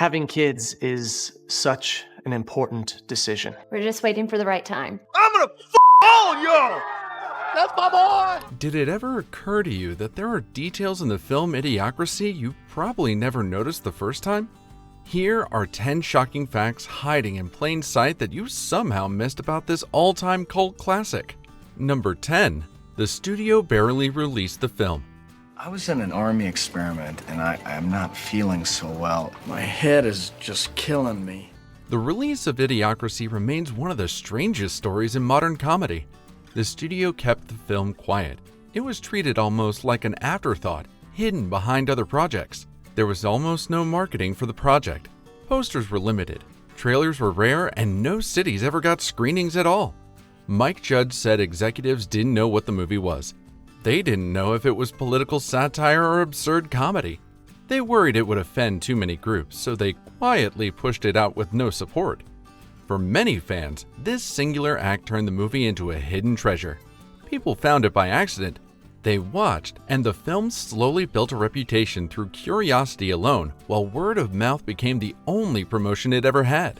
Having kids is such an important decision. We're just waiting for the right time. I'm gonna all of y'all! That's my boy! Did it ever occur to you that there are details in the film Idiocracy you probably never noticed the first time? Here are 10 shocking facts hiding in plain sight that you somehow missed about this all-time cult classic. Number 10. The studio barely released the film. I was in an army experiment and I'm not feeling so well. My head is just killing me. The release of Idiocracy remains one of the strangest stories in modern comedy. The studio kept the film quiet. It was treated almost like an afterthought, hidden behind other projects. There was almost no marketing for the project. Posters were limited, trailers were rare, and no cities ever got screenings at all. Mike Judge said executives didn't know what the movie was. They didn't know if it was political satire or absurd comedy. They worried it would offend too many groups, so they quietly pushed it out with no support. For many fans, this singular act turned the movie into a hidden treasure. People found it by accident. They watched, and the film slowly built a reputation through curiosity alone, while word of mouth became the only promotion it ever had.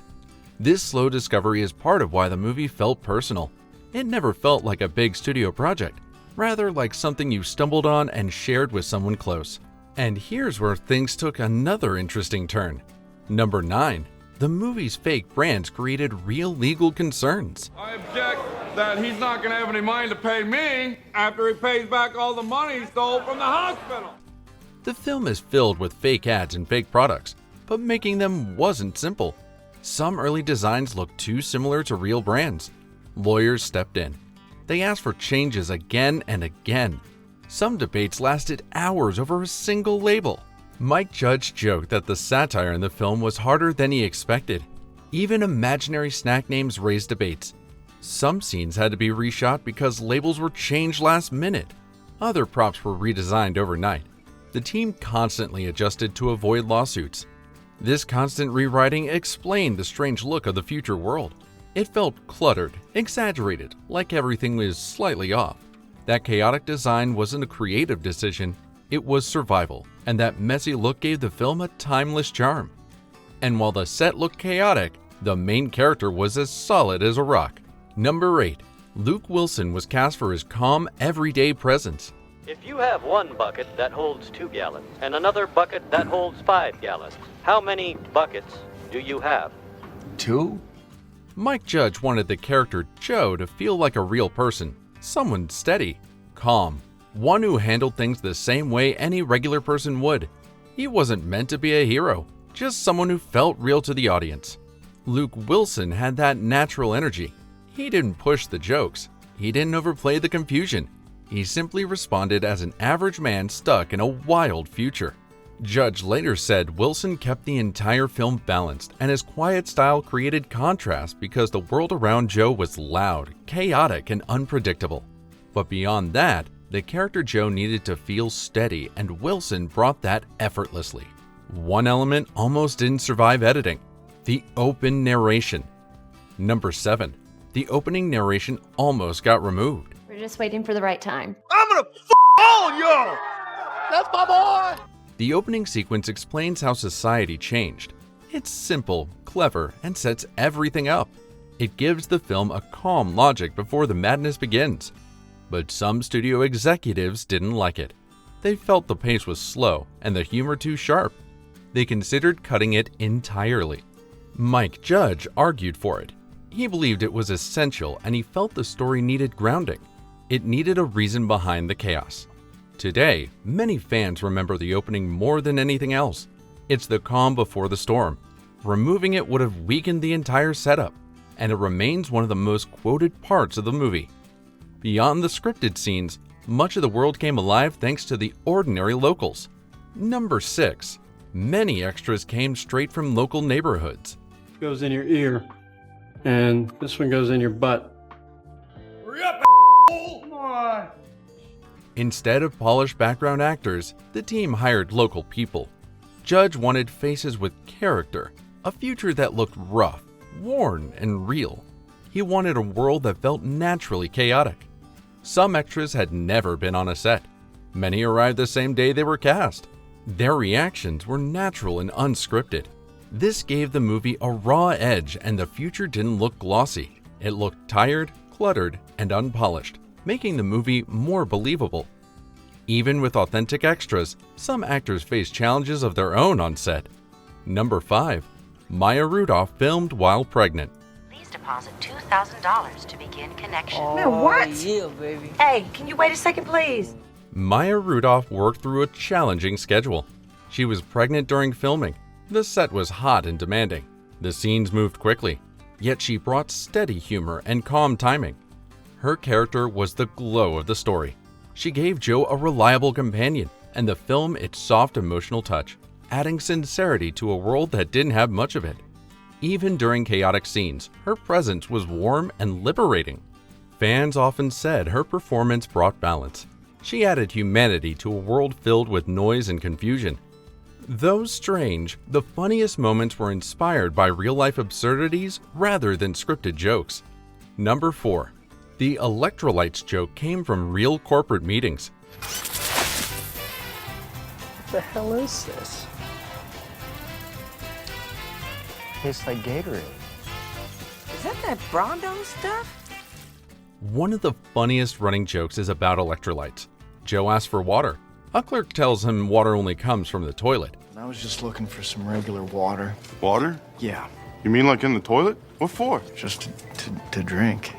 This slow discovery is part of why the movie felt personal. It never felt like a big studio project, rather like something you stumbled on and shared with someone close. And here's where things took another interesting turn. Number 9. The movie's fake brands created real legal concerns. I object that he's not going to have any money to pay me after he pays back all the money he stole from the hospital. The film is filled with fake ads and fake products, but making them wasn't simple. Some early designs looked too similar to real brands. Lawyers stepped in. They asked for changes again and again. Some debates lasted hours over a single label. Mike Judge joked that the satire in the film was harder than he expected. Even imaginary snack names raised debates. Some scenes had to be reshot because labels were changed last minute. Other props were redesigned overnight. The team constantly adjusted to avoid lawsuits. This constant rewriting explained the strange look of the future world. It felt cluttered, exaggerated, like everything was slightly off. That chaotic design wasn't a creative decision, it was survival, and that messy look gave the film a timeless charm. And while the set looked chaotic, the main character was as solid as a rock. Number 8. Luke Wilson was cast for his calm, everyday presence. If you have one bucket that holds 2 gallons and another bucket that holds 5 gallons, how many buckets do you have? 2? Mike Judge wanted the character Joe to feel like a real person, someone steady, calm, one who handled things the same way any regular person would. He wasn't meant to be a hero, just someone who felt real to the audience. Luke Wilson had that natural energy. He didn't push the jokes. He didn't overplay the confusion. He simply responded as an average man stuck in a wild future. Judge later said Wilson kept the entire film balanced, and his quiet style created contrast because the world around Joe was loud, chaotic, and unpredictable. But beyond that, the character Joe needed to feel steady, and Wilson brought that effortlessly. One element almost didn't survive editing: the open narration. Number 7. The opening narration almost got removed. We're just waiting for the right time. I'm gonna all of y'all! That's my boy! The opening sequence explains how society changed. It's simple, clever, and sets everything up. It gives the film a calm logic before the madness begins. But some studio executives didn't like it. They felt the pace was slow and the humor too sharp. They considered cutting it entirely. Mike Judge argued for it. He believed it was essential, and he felt the story needed grounding. It needed a reason behind the chaos. Today, many fans remember the opening more than anything else. It's the calm before the storm. Removing it would have weakened the entire setup, and it remains one of the most quoted parts of the movie. Beyond the scripted scenes, much of the world came alive thanks to the ordinary locals. Number 6. Many extras came straight from local neighborhoods. Goes in your ear, and this one goes in your butt. Hurry up, come on! Instead of polished background actors, the team hired local people. Judge wanted faces with character, a future that looked rough, worn, and real. He wanted a world that felt naturally chaotic. Some extras had never been on a set. Many arrived the same day they were cast. Their reactions were natural and unscripted. This gave the movie a raw edge, and the future didn't look glossy. It looked tired, cluttered, and unpolished, making the movie more believable. Even with authentic extras, some actors faced challenges of their own on set. Number 5. Maya Rudolph filmed while pregnant. Please deposit $2,000 to begin connection. Man, what? Yeah, baby. Hey, can you wait a second, please? Maya Rudolph worked through a challenging schedule. She was pregnant during filming. The set was hot and demanding. The scenes moved quickly, yet she brought steady humor and calm timing. Her character was the glow of the story. She gave Joe a reliable companion, and the film its soft emotional touch, adding sincerity to a world that didn't have much of it. Even during chaotic scenes, her presence was warm and liberating. Fans often said her performance brought balance. She added humanity to a world filled with noise and confusion. Though strange, the funniest moments were inspired by real-life absurdities rather than scripted jokes. Number 4. The electrolytes joke came from real corporate meetings. What the hell is this? Tastes like Gatorade. Is that Brondo stuff? One of the funniest running jokes is about electrolytes. Joe asks for water. A clerk tells him water only comes from the toilet. I was just looking for some regular water. Water? Yeah, You mean like in the toilet? What for? just to drink.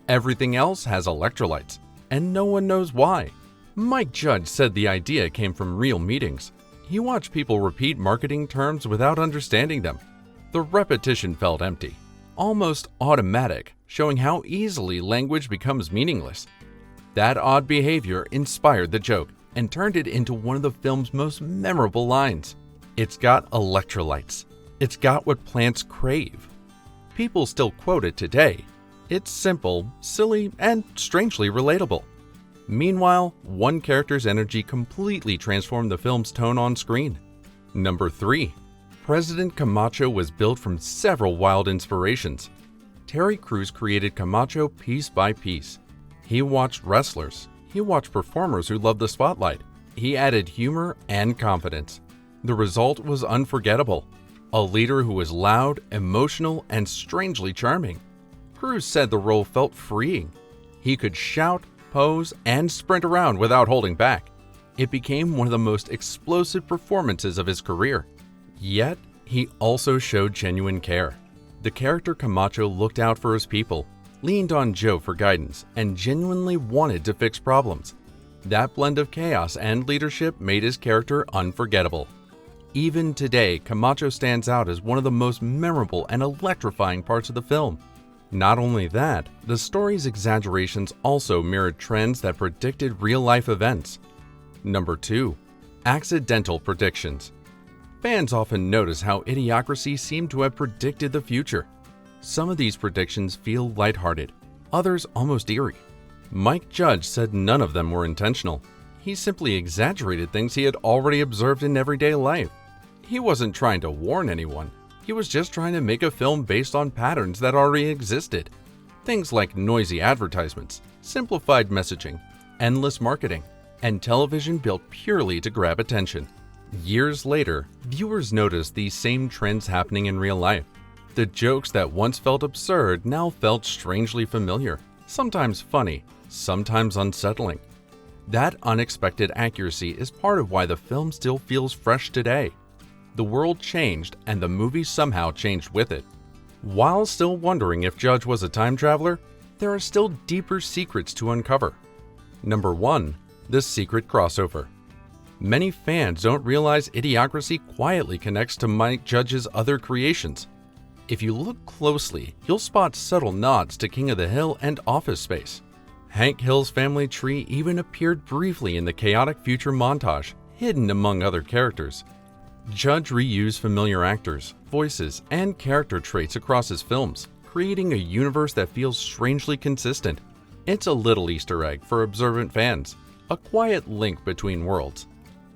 Everything else has electrolytes, and no one knows why. Mike Judge said the idea came from real meetings. He watched people repeat marketing terms without understanding them. The repetition felt empty, almost automatic, showing how easily language becomes meaningless. That odd behavior inspired the joke and turned it into one of the film's most memorable lines. It's got electrolytes. It's got what plants crave. People still quote it today. It's simple, silly, and strangely relatable. Meanwhile, one character's energy completely transformed the film's tone on screen. Number 3. President Camacho was built from several wild inspirations. Terry Crews created Camacho piece by piece. He watched wrestlers. He watched performers who loved the spotlight. He added humor and confidence. The result was unforgettable. A leader who was loud, emotional, and strangely charming. Crews said the role felt freeing. He could shout, pose, and sprint around without holding back. It became one of the most explosive performances of his career. Yet, he also showed genuine care. The character Camacho looked out for his people, leaned on Joe for guidance, and genuinely wanted to fix problems. That blend of chaos and leadership made his character unforgettable. Even today, Camacho stands out as one of the most memorable and electrifying parts of the film. Not only that, the story's exaggerations also mirrored trends that predicted real-life events. Number 2. Accidental predictions. Fans often notice how Idiocracy seemed to have predicted the future. Some of these predictions feel lighthearted, others almost eerie. Mike Judge said none of them were intentional. He simply exaggerated things he had already observed in everyday life. He wasn't trying to warn anyone. He was just trying to make a film based on patterns that already existed. Things like noisy advertisements, simplified messaging, endless marketing, and television built purely to grab attention. Years later, viewers noticed these same trends happening in real life. The jokes that once felt absurd now felt strangely familiar, sometimes funny, sometimes unsettling. That unexpected accuracy is part of why the film still feels fresh today. The world changed, and the movie somehow changed with it. While still wondering if Judge was a time traveler, there are still deeper secrets to uncover. Number 1. The secret crossover. Many fans don't realize Idiocracy quietly connects to Mike Judge's other creations. If you look closely, you'll spot subtle nods to King of the Hill and Office Space. Hank Hill's family tree even appeared briefly in the chaotic future montage, hidden among other characters. Judge reused familiar actors, voices, and character traits across his films, creating a universe that feels strangely consistent. It's a little Easter egg for observant fans, a quiet link between worlds.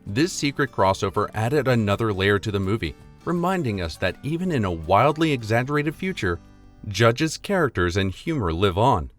This secret crossover added another layer to the movie, reminding us that even in a wildly exaggerated future, Judge's characters and humor live on.